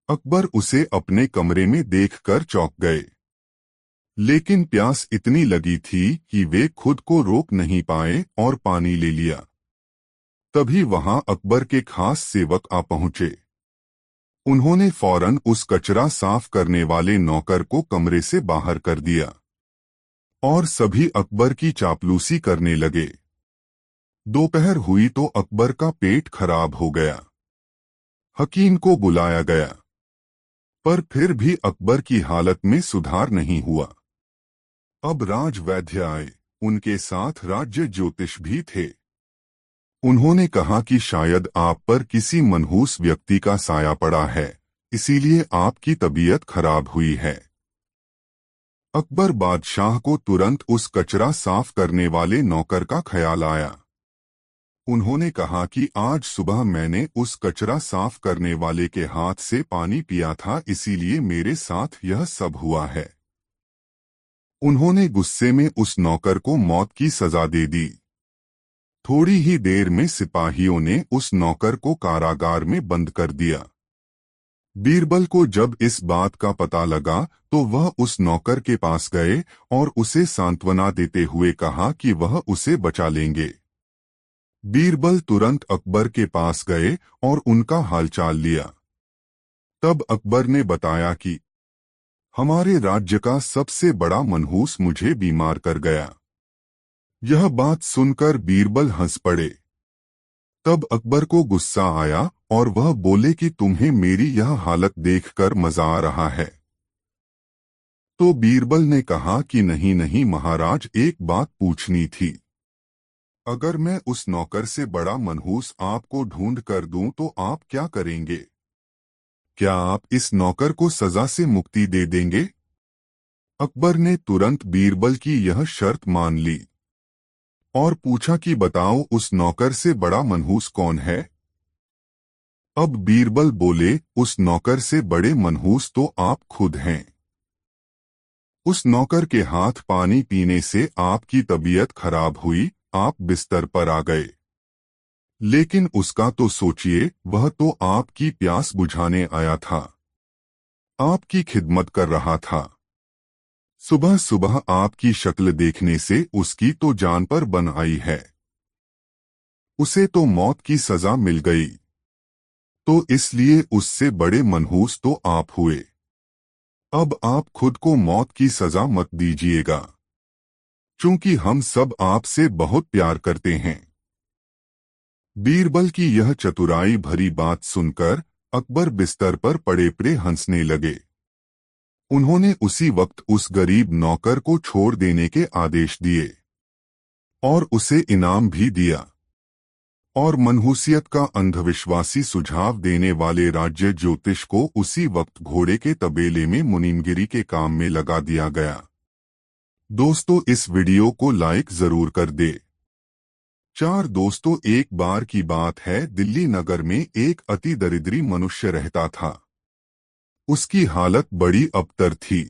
अकबर उसे अपने कमरे में देखकर चौंक गए, लेकिन प्यास इतनी लगी थी कि वे खुद को रोक नहीं पाए और पानी ले लिया। तभी वहां अकबर के खास सेवक आ पहुंचे। उन्होंने फौरन उस कचरा साफ करने वाले नौकर को कमरे से बाहर कर दिया और सभी अकबर की चापलूसी करने लगे। दोपहर हुई तो अकबर का पेट खराब हो गया। हकीम को बुलाया गया, पर फिर भी अकबर की हालत में सुधार नहीं हुआ। अब राजवैद्य आए, उनके साथ राज्य ज्योतिष भी थे। उन्होंने कहा कि शायद आप पर किसी मनहूस व्यक्ति का साया पड़ा है, इसीलिए आपकी तबीयत खराब हुई है। अकबर बादशाह को तुरंत उस कचरा साफ करने वाले नौकर का ख्याल आया। उन्होंने कहा कि आज सुबह मैंने उस कचरा साफ करने वाले के हाथ से पानी पिया था, इसीलिए मेरे साथ यह सब हुआ है। उन्होंने गुस्से में उस नौकर को मौत की सजा दे दी। थोड़ी ही देर में सिपाहियों ने उस नौकर को कारागार में बंद कर दिया। बीरबल को जब इस बात का पता लगा तो वह उस नौकर के पास गए और उसे सांत्वना देते हुए कहा कि वह उसे बचा लेंगे। बीरबल तुरंत अकबर के पास गए और उनका हालचाल लिया। तब अकबर ने बताया कि हमारे राज्य का सबसे बड़ा मनहूस मुझे बीमार कर गया। यह बात सुनकर बीरबल हंस पड़े। तब अकबर को गुस्सा आया और वह बोले कि तुम्हें मेरी यह हालत देखकर मजा आ रहा है। तो बीरबल ने कहा कि नहीं नहीं महाराज, एक बात पूछनी थी। अगर मैं उस नौकर से बड़ा मनहूस आपको ढूंढ कर दूं तो आप क्या करेंगे? क्या आप इस नौकर को सजा से मुक्ति दे देंगे? अकबर ने तुरंत बीरबल की यह शर्त मान ली और पूछा कि बताओ उस नौकर से बड़ा मनहूस कौन है? अब बीरबल बोले, उस नौकर से बड़े मनहूस तो आप खुद हैं। उस नौकर के हाथ पानी पीने से आपकी तबीयत खराब हुई, आप बिस्तर पर आ गए। लेकिन उसका तो सोचिए, वह तो आपकी प्यास बुझाने आया था, आपकी खिदमत कर रहा था। सुबह सुबह आपकी शक्ल देखने से उसकी तो जान पर बन आई है। उसे तो मौत की सजा मिल गई, तो इसलिए उससे बड़े मनहूस तो आप हुए। अब आप खुद को मौत की सजा मत दीजिएगा, क्योंकि हम सब आपसे बहुत प्यार करते हैं। बीरबल की यह चतुराई भरी बात सुनकर अकबर बिस्तर पर पड़े पड़े हंसने लगे। उन्होंने उसी वक्त उस गरीब नौकर को छोड़ देने के आदेश दिए और उसे इनाम भी दिया। और मनहूसियत का अंधविश्वासी सुझाव देने वाले राज्य ज्योतिष को उसी वक्त घोड़े के तबेले में मुनीमगिरी के काम में लगा दिया गया। दोस्तों, इस वीडियो को लाइक जरूर कर दे। 4 दोस्तों, एक बार की बात है, दिल्ली नगर में एक अति दरिद्री मनुष्य रहता था। उसकी हालत बड़ी अबतर थी।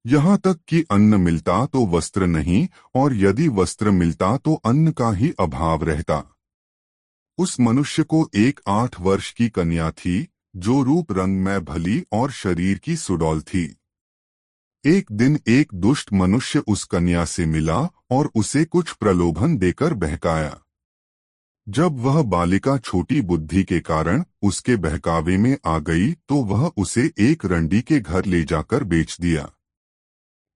यहाँ तक कि अन्न मिलता तो वस्त्र नहीं, और यदि वस्त्र मिलता तो अन्न का ही अभाव रहता। उस मनुष्य को एक 8 वर्ष की कन्या थी, जो रूप रंग में भली और शरीर की सुडौल थी। एक दिन एक दुष्ट मनुष्य उस कन्या से मिला और उसे कुछ प्रलोभन देकर बहकाया। जब वह बालिका छोटी बुद्धि के कारण उसके बहकावे में आ गई तो वह उसे एक रंडी के घर ले जाकर बेच दिया।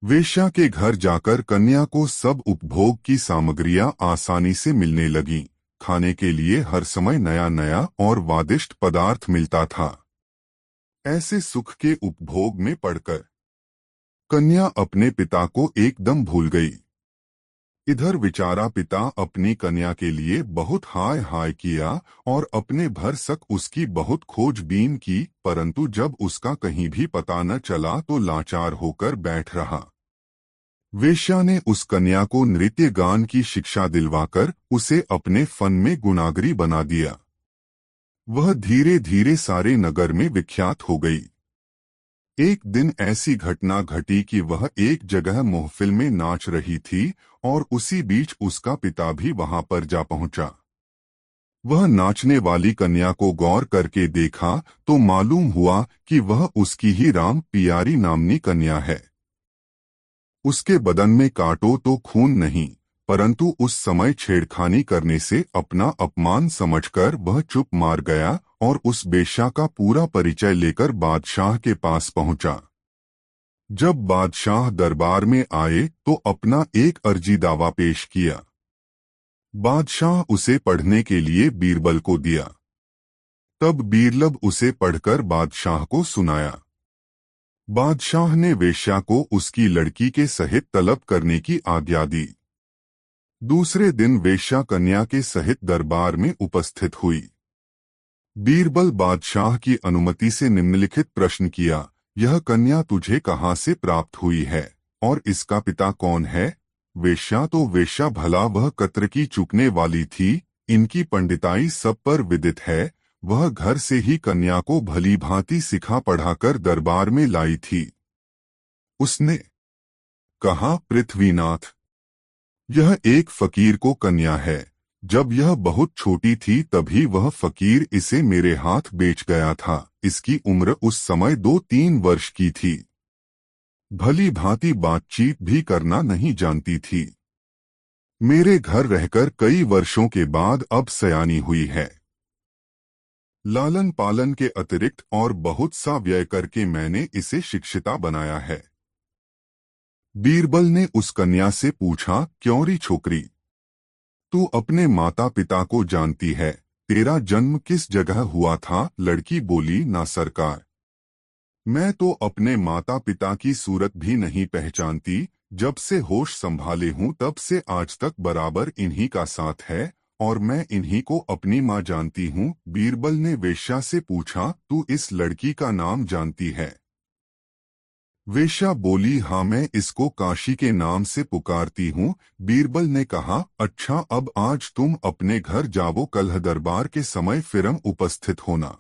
वेश्या के घर जाकर कन्या को सब उपभोग की सामग्रियां आसानी से मिलने लगीं। खाने के लिए हर समय नया नया और स्वादिष्ट पदार्थ मिलता था। ऐसे सुख के उपभोग में पड़कर कन्या अपने पिता को एकदम भूल गई। इधर बेचारा पिता अपनी कन्या के लिए बहुत हाय हाय किया और अपने भरसक उसकी बहुत खोजबीन की, परंतु जब उसका कहीं भी पता न चला तो लाचार होकर बैठ रहा। वेश्या ने उस कन्या को नृत्य गान की शिक्षा दिलवाकर उसे अपने फन में गुणागरी बना दिया। वह धीरे धीरे सारे नगर में विख्यात हो गई। एक दिन ऐसी घटना घटी कि वह एक जगह महफिल में नाच रही थी और उसी बीच उसका पिता भी वहां पर जा पहुंचा। वह नाचने वाली कन्या को गौर करके देखा तो मालूम हुआ कि वह उसकी ही राम पियारी नामनी कन्या है। उसके बदन में काटो तो खून नहीं, परंतु उस समय छेड़खानी करने से अपना अपमान समझकर वह चुप मार गया और उस बेश्या का पूरा परिचय लेकर बादशाह के पास पहुंचा। जब बादशाह दरबार में आए तो अपना एक अर्जी दावा पेश किया। बादशाह उसे पढ़ने के लिए बीरबल को दिया। तब बीरबल उसे पढ़कर बादशाह को सुनाया। बादशाह ने वेश्या को उसकी लड़की के सहित तलब करने की आज्ञा दी। दूसरे दिन वेश्या कन्या के सहित दरबार में उपस्थित हुई। बीरबल बादशाह की अनुमति से निम्नलिखित प्रश्न किया, यह कन्या तुझे कहाँ से प्राप्त हुई है और इसका पिता कौन है? वेश्या तो वेश्या, भला वह कत्र की चूकने वाली थी, इनकी पंडिताई सब पर विदित है। वह घर से ही कन्या को भली भांति सिखा पढ़ाकर दरबार में लाई थी। उसने कहा, पृथ्वीनाथ, यह एक फकीर को कन्या है। जब यह बहुत छोटी थी तभी वह फकीर इसे मेरे हाथ बेच गया था। इसकी उम्र उस समय 2-3 वर्ष की थी। भली भांति बातचीत भी करना नहीं जानती थी। मेरे घर रहकर कई वर्षों के बाद अब सयानी हुई है। लालन पालन के अतिरिक्त और बहुत सा व्यय करके मैंने इसे शिक्षिता बनाया है। बीरबल ने उस कन्या से पूछा, क्यों री छोकरी, तू अपने माता पिता को जानती है? तेरा जन्म किस जगह हुआ था? लड़की बोली, ना सरकार, मैं तो अपने माता पिता की सूरत भी नहीं पहचानती। जब से होश संभाले हूँ तब से आज तक बराबर इन्हीं का साथ है और मैं इन्हीं को अपनी माँ जानती हूँ। बीरबल ने वेश्या से पूछा, तू इस लड़की का नाम जानती है? वेश्या बोली, हाँ, मैं इसको काशी के नाम से पुकारती हूँ। बीरबल ने कहा, अच्छा, अब आज तुम अपने घर जाओ, कल दरबार के समय फिरम उपस्थित होना।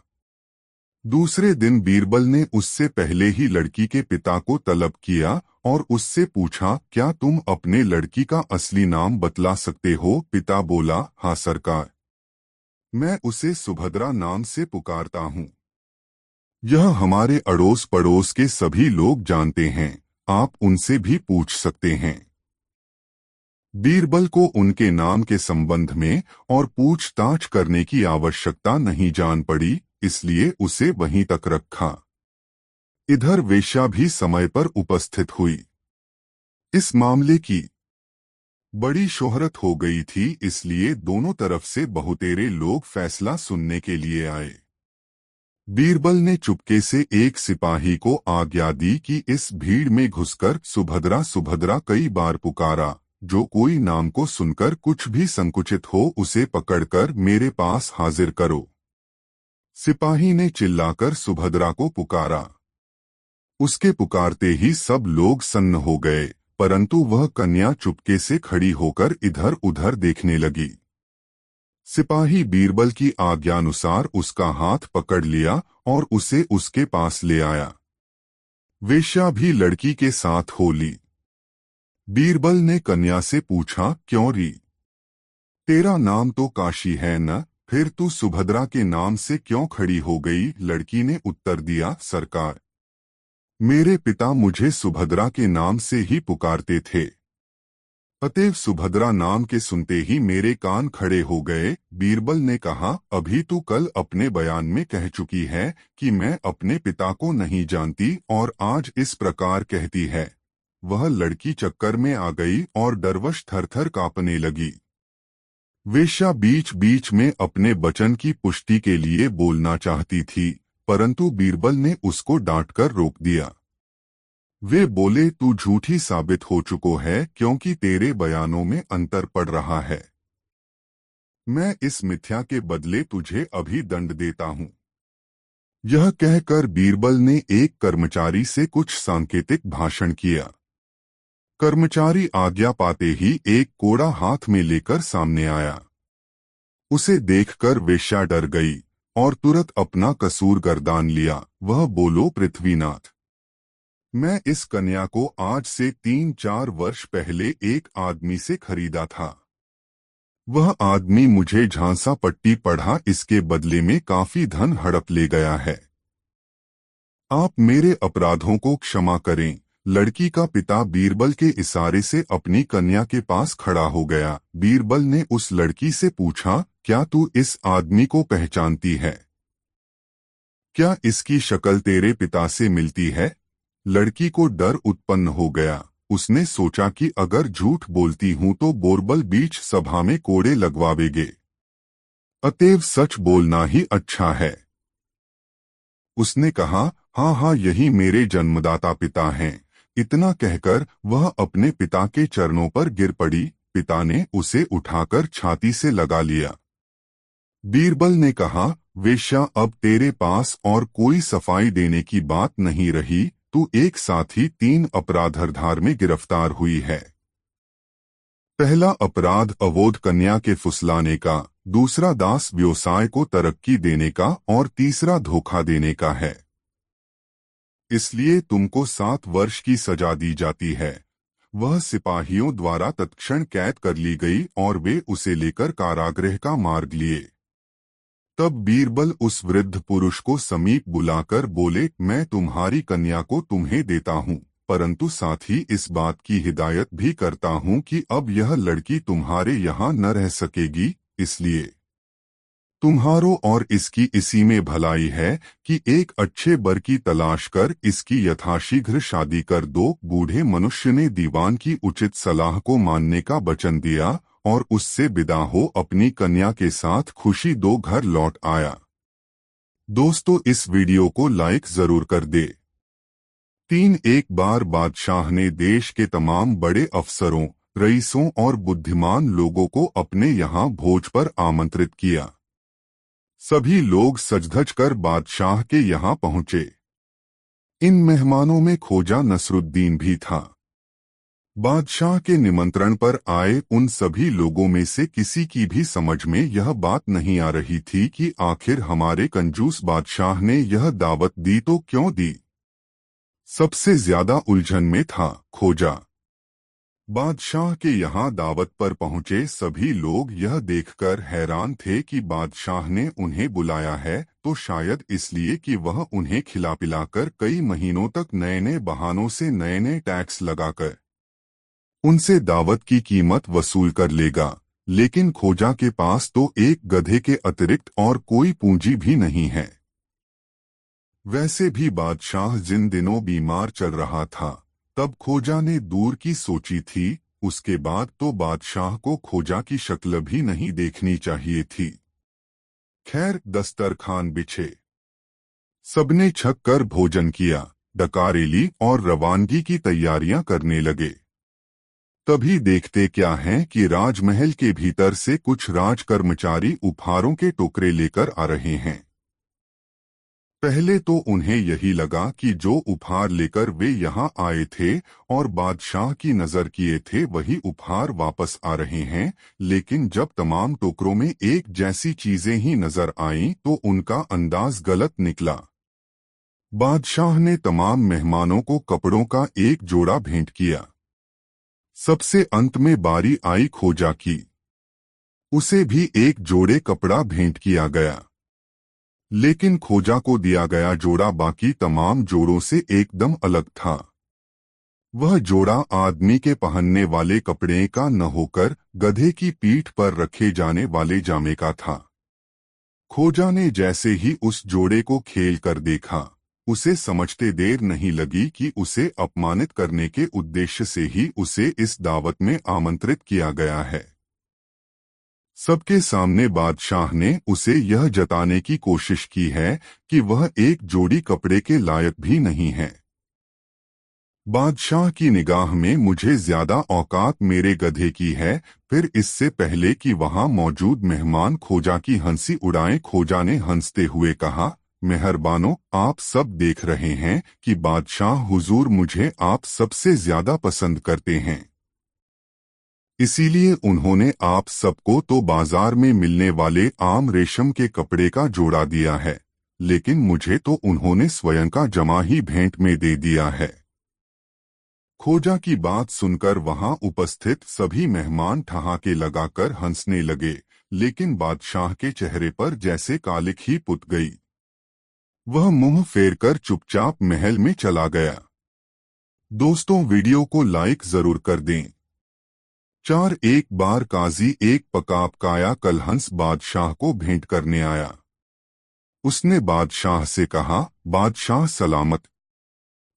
दूसरे दिन बीरबल ने उससे पहले ही लड़की के पिता को तलब किया और उससे पूछा, क्या तुम अपने लड़की का असली नाम बतला सकते हो? पिता बोला, हाँ सरकार, मैं उसे सुभद्रा नाम से पुकारता हूँ। यह हमारे अड़ोस पड़ोस के सभी लोग जानते हैं, आप उनसे भी पूछ सकते हैं। बीरबल को उनके नाम के संबंध में और पूछताछ करने की आवश्यकता नहीं जान पड़ी, इसलिए उसे वहीं तक रखा। इधर वेश्या भी समय पर उपस्थित हुई। इस मामले की बड़ी शोहरत हो गई थी, इसलिए दोनों तरफ से बहुतेरे लोग फैसला सुनने के लिए आए। बीरबल ने चुपके से एक सिपाही को आज्ञा दी कि इस भीड़ में घुसकर सुभद्रा सुभद्रा कई बार पुकारा। जो कोई नाम को सुनकर कुछ भी संकुचित हो उसे पकड़कर मेरे पास हाजिर करो। सिपाही ने चिल्लाकर सुभद्रा को पुकारा। उसके पुकारते ही सब लोग सन्न हो गए, परंतु वह कन्या चुपके से खड़ी होकर इधर उधर देखने लगी। सिपाही बीरबल की आज्ञानुसार उसका हाथ पकड़ लिया और उसे उसके पास ले आया। वेश्या भी लड़की के साथ हो ली। बीरबल ने कन्या से पूछा, क्यों री? तेरा नाम तो काशी है न, फिर तू सुभद्रा के नाम से क्यों खड़ी हो गई? लड़की ने उत्तर दिया, सरकार, मेरे पिता मुझे सुभद्रा के नाम से ही पुकारते थे, अतएव सुभद्रा नाम के सुनते ही मेरे कान खड़े हो गए। बीरबल ने कहा, अभी तू कल अपने बयान में कह चुकी है कि मैं अपने पिता को नहीं जानती और आज इस प्रकार कहती है। वह लड़की चक्कर में आ गई और डरवश थरथर कांपने लगी। वेश्या बीच बीच में अपने वचन की पुष्टि के लिए बोलना चाहती थी, परंतु बीरबल ने उसको डांटकर रोक दिया। वे बोले, तू झूठी साबित हो चुको है क्योंकि तेरे बयानों में अंतर पड़ रहा है। मैं इस मिथ्या के बदले तुझे अभी दंड देता हूँ। यह कहकर बीरबल ने एक कर्मचारी से कुछ सांकेतिक भाषण किया। कर्मचारी आज्ञा पाते ही एक कोड़ा हाथ में लेकर सामने आया। उसे देखकर वेश्या डर गई और तुरंत अपना कसूर गर्दान लिया। वह बोलो, पृथ्वीनाथ, मैं इस कन्या को आज से 3-4 वर्ष पहले एक आदमी से खरीदा था। वह आदमी मुझे झांसा पट्टी पढ़ा, इसके बदले में काफी धन हड़प ले गया है। आप मेरे अपराधों को क्षमा करें। लड़की का पिता बीरबल के इशारे से अपनी कन्या के पास खड़ा हो गया। बीरबल ने उस लड़की से पूछा, क्या तू इस आदमी को पहचानती है? क्या इसकी शक्ल तेरे पिता से मिलती है? लड़की को डर उत्पन्न हो गया। उसने सोचा कि अगर झूठ बोलती हूं तो बोरबल बीच सभा में कोड़े लगवावेगे, अतएव सच बोलना ही अच्छा है। उसने कहा, हाँ हाँ, यही मेरे जन्मदाता पिता हैं। इतना कहकर वह अपने पिता के चरणों पर गिर पड़ी। पिता ने उसे उठाकर छाती से लगा लिया। बीरबल ने कहा, वेश्या, अब तेरे पास और कोई सफाई देने की बात नहीं रही। तू एक साथ ही 3 अपराधधार में गिरफ्तार हुई है। पहला अपराध अवोध कन्या के फुसलाने का, दूसरा दास व्यवसाय को तरक्की देने का और तीसरा धोखा देने का है। इसलिए तुमको 7 वर्ष की सजा दी जाती है। वह सिपाहियों द्वारा तत्क्षण कैद कर ली गई और वे उसे लेकर कारागृह का मार्ग लिए। तब बीरबल उस वृद्ध पुरुष को समीप बुलाकर बोले, मैं तुम्हारी कन्या को तुम्हें देता हूँ, परंतु साथ ही इस बात की हिदायत भी करता हूँ कि अब यह लड़की तुम्हारे यहाँ न रह सकेगी। इसलिए तुम्हारो और इसकी इसी में भलाई है कि एक अच्छे बर की तलाश कर इसकी यथाशीघ्र शादी कर दो। बूढ़े मनुष्य ने दीवान की उचित सलाह को मानने का वचन दिया और उससे विदा हो अपनी कन्या के साथ खुशी दो घर लौट आया। दोस्तों, इस वीडियो को लाइक जरूर कर दे। 3 एक बार बादशाह ने देश के तमाम बड़े अफसरों, रईसों और बुद्धिमान लोगों को अपने यहाँ भोज पर आमंत्रित किया। सभी लोग सज-धज कर बादशाह के यहाँ पहुंचे। इन मेहमानों में खोजा नसरुद्दीन भी था। बादशाह के निमंत्रण पर आए उन सभी लोगों में से किसी की भी समझ में यह बात नहीं आ रही थी कि आखिर हमारे कंजूस बादशाह ने यह दावत दी तो क्यों दी। सबसे ज्यादा उलझन में था खोजा। बादशाह के यहाँ दावत पर पहुंचे सभी लोग यह देखकर हैरान थे कि बादशाह ने उन्हें बुलाया है तो शायद इसलिए कि वह उन्हें खिला पिलाकर कई महीनों तक नए नए बहानों से नए नए टैक्स लगाकर उनसे दावत की कीमत वसूल कर लेगा। लेकिन खोजा के पास तो एक गधे के अतिरिक्त और कोई पूंजी भी नहीं है। वैसे भी बादशाह जिन दिनों बीमार चल रहा था तब खोजा ने दूर की सोची थी। उसके बाद तो बादशाह को खोजा की शक्ल भी नहीं देखनी चाहिए थी। खैर, दस्तरखान बिछे, सबने छक कर भोजन किया, डकारेली और रवानगी की तैयारियां करने लगे। तभी देखते क्या है कि राजमहल के भीतर से कुछ राज कर्मचारी उपहारों के टोकरे लेकर आ रहे हैं। पहले तो उन्हें यही लगा कि जो उपहार लेकर वे यहाँ आए थे और बादशाह की नजर किए थे वही उपहार वापस आ रहे हैं, लेकिन जब तमाम टोकरों में एक जैसी चीजें ही नजर आईं तो उनका अंदाज गलत निकला। बादशाह ने तमाम मेहमानों को कपड़ों का एक जोड़ा भेंट किया। सबसे अंत में बारी आई खोजा की। उसे भी एक जोड़े कपड़ा भेंट किया गया, लेकिन खोजा को दिया गया जोड़ा बाकी तमाम जोड़ों से एकदम अलग था। वह जोड़ा आदमी के पहनने वाले कपड़े का न होकर गधे की पीठ पर रखे जाने वाले जामे का था। खोजा ने जैसे ही उस जोड़े को खेल कर देखा, उसे समझते देर नहीं लगी कि उसे अपमानित करने के उद्देश्य से ही उसे इस दावत में आमंत्रित किया गया है। सबके सामने बादशाह ने उसे यह जताने की कोशिश की है कि वह एक जोड़ी कपड़े के लायक भी नहीं है। बादशाह की निगाह में मुझे ज्यादा औकात मेरे गधे की है। फिर इससे पहले कि वहां मौजूद मेहमान खोजा की हंसी उड़ाएं, खोजा ने हंसते हुए कहा, मेहरबानो, आप सब देख रहे हैं कि बादशाह हुजूर मुझे आप सबसे ज्यादा पसंद करते हैं। इसीलिए उन्होंने आप सबको तो बाजार में मिलने वाले आम रेशम के कपड़े का जोड़ा दिया है, लेकिन मुझे तो उन्होंने स्वयं का जमा ही भेंट में दे दिया है। खोजा की बात सुनकर वहां उपस्थित सभी मेहमान ठहाके लगाकर हंसने लगे, लेकिन बादशाह के चेहरे पर जैसे कालिक ही पुत गई। वह मुंह फेरकर चुपचाप महल में चला गया। दोस्तों, वीडियो को लाइक जरूर कर दें। 4 एक बार काजी एक पकापकाया कलहंस बादशाह को भेंट करने आया। उसने बादशाह से कहा, बादशाह सलामत,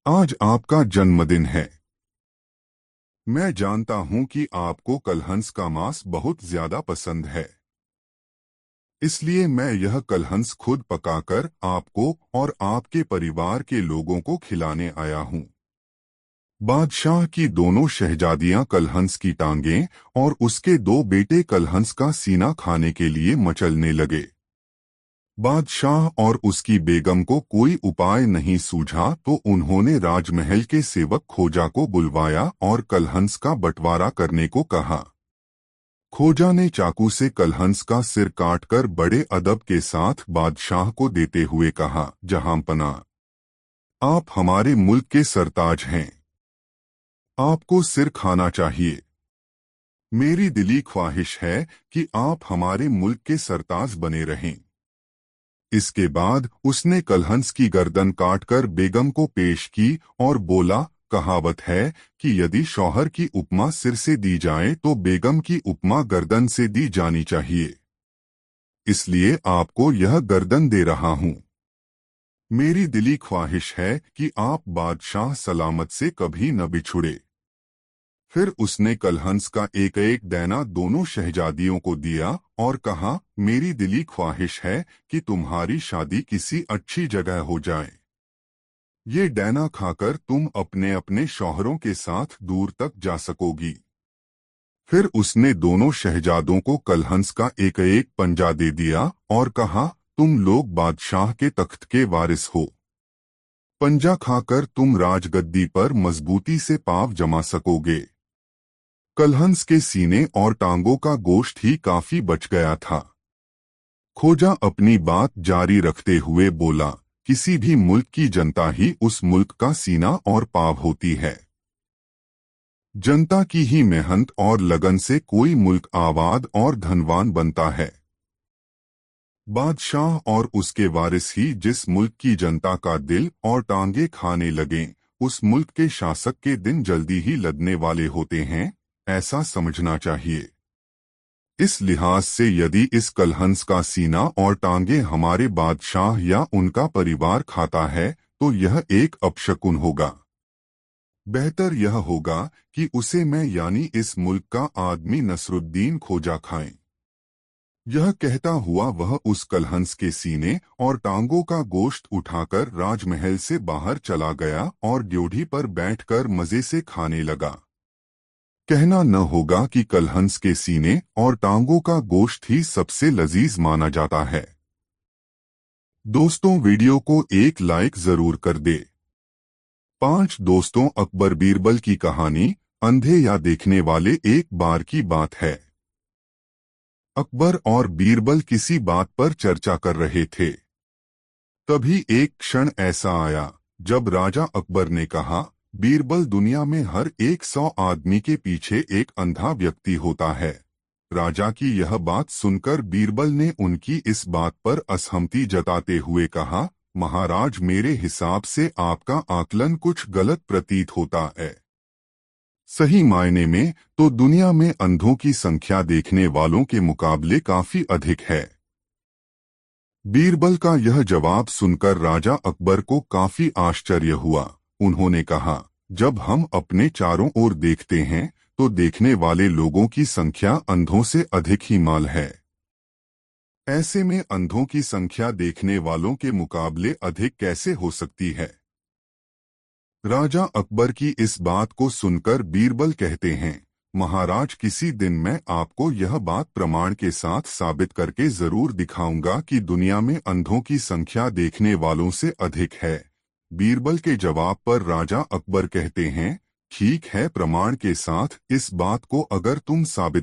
आज आपका जन्मदिन है। मैं जानता हूं कि आपको कलहंस का मांस बहुत ज्यादा पसंद है, इसलिए मैं यह कलहंस खुद पकाकर आपको और आपके परिवार के लोगों को खिलाने आया हूं। बादशाह की दोनों शहजादियां कलहंस की टांगें और उसके 2 बेटे कलहंस का सीना खाने के लिए मचलने लगे। बादशाह और उसकी बेगम को कोई उपाय नहीं सूझा तो उन्होंने राजमहल के सेवक खोजा को बुलवाया और कलहंस का बंटवारा करने को कहा। खोजा ने चाकू से कलहंस का सिर काटकर बड़े अदब के साथ बादशाह को देते हुए कहा, जहांपना, आप हमारे मुल्क के सरताज हैं, आपको सिर खाना चाहिए। मेरी दिली ख्वाहिश है कि आप हमारे मुल्क के सरताज बने रहें। इसके बाद उसने कलहंस की गर्दन काटकर बेगम को पेश की और बोला, कहावत है कि यदि शौहर की उपमा सिर से दी जाए तो बेगम की उपमा गर्दन से दी जानी चाहिए। इसलिए आपको यह गर्दन दे रहा हूं। मेरी दिली ख्वाहिश है कि आप बादशाह सलामत से कभी न बिछुड़े। फिर उसने कलहंस का एक एक दैना दोनों शहजादियों को दिया और कहा, मेरी दिली ख्वाहिश है कि तुम्हारी शादी किसी अच्छी जगह हो जाए। ये डैना खाकर तुम अपने अपने शौहरों के साथ दूर तक जा सकोगी। फिर उसने दोनों शहजादों को कलहंस का एक एक पंजा दे दिया और कहा, तुम लोग बादशाह के तख्त के वारिस हो। पंजा खाकर तुम राजगद्दी पर मजबूती से पांव जमा सकोगे। कलहंस के सीने और टांगों का गोश्त ही काफी बच गया था। खोजा अपनी बात जारी रखते हुए बोला, किसी भी मुल्क की जनता ही उस मुल्क का सीना और पांव होती है। जनता की ही मेहनत और लगन से कोई मुल्क आबाद और धनवान बनता है। बादशाह और उसके वारिस ही जिस मुल्क की जनता का दिल और टांगे खाने लगें, उस मुल्क के शासक के दिन जल्दी ही लगने वाले होते हैं, ऐसा समझना चाहिए। इस लिहाज से यदि इस कलहंस का सीना और टांगे हमारे बादशाह या उनका परिवार खाता है तो यह एक अपशकुन होगा। बेहतर यह होगा कि उसे मैं यानी इस मुल्क का आदमी नसरुद्दीन खोजा खाएं। यह कहता हुआ वह उस कलहंस के सीने और टांगों का गोश्त उठाकर राजमहल से बाहर चला गया और ड्योढ़ी पर बैठकर मजे से खाने लगा। कहना न होगा कि कलहंस के सीने और टांगों का गोश्त ही सबसे लजीज माना जाता है। दोस्तों, वीडियो को एक लाइक जरूर कर दे। 5 दोस्तों, अकबर बीरबल की कहानी। अंधे या देखने वाले। एक बार की बात है, अकबर और बीरबल किसी बात पर चर्चा कर रहे थे। तभी एक क्षण ऐसा आया जब राजा अकबर ने कहा, बीरबल, दुनिया में हर 100 आदमी के पीछे एक अंधा व्यक्ति होता है। राजा की यह बात सुनकर बीरबल ने उनकी इस बात पर असहमति जताते हुए कहा, महाराज, मेरे हिसाब से आपका आकलन कुछ गलत प्रतीत होता है। सही मायने में तो दुनिया में अंधों की संख्या देखने वालों के मुकाबले काफी अधिक है। बीरबल का यह जवाब सुनकर राजा अकबर को काफी आश्चर्य हुआ। उन्होंने कहा, जब हम अपने चारों ओर देखते हैं तो देखने वाले लोगों की संख्या अंधों से अधिक ही माल है। ऐसे में अंधों की संख्या देखने वालों के मुकाबले अधिक कैसे हो सकती है? राजा अकबर की इस बात को सुनकर बीरबल कहते हैं, महाराज, किसी दिन मैं आपको यह बात प्रमाण के साथ साबित करके जरूर दिखाऊंगा कि दुनिया में अंधों की संख्या देखने वालों से अधिक है। बीरबल के जवाब पर राजा अकबर कहते हैं, ठीक है, प्रमाण के साथ इस बात को अगर तुम साबित